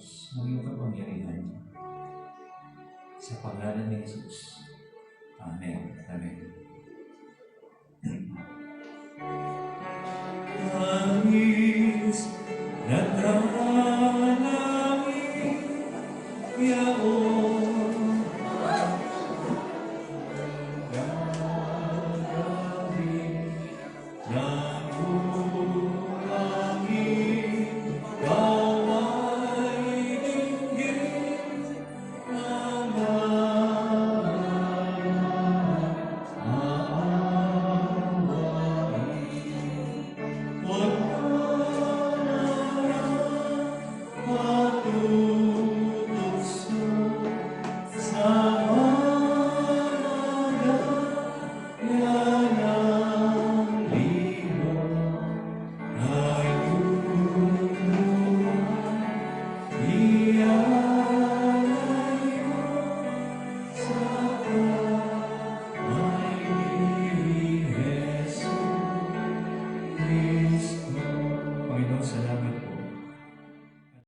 Diyos ng iyong kapangyarihan. Sa pangalan ni Jesus. Amen. Amen. Nangis na dalangin yaon gagawin ng ulangin kaway dinggin ng Panginoon, salamat po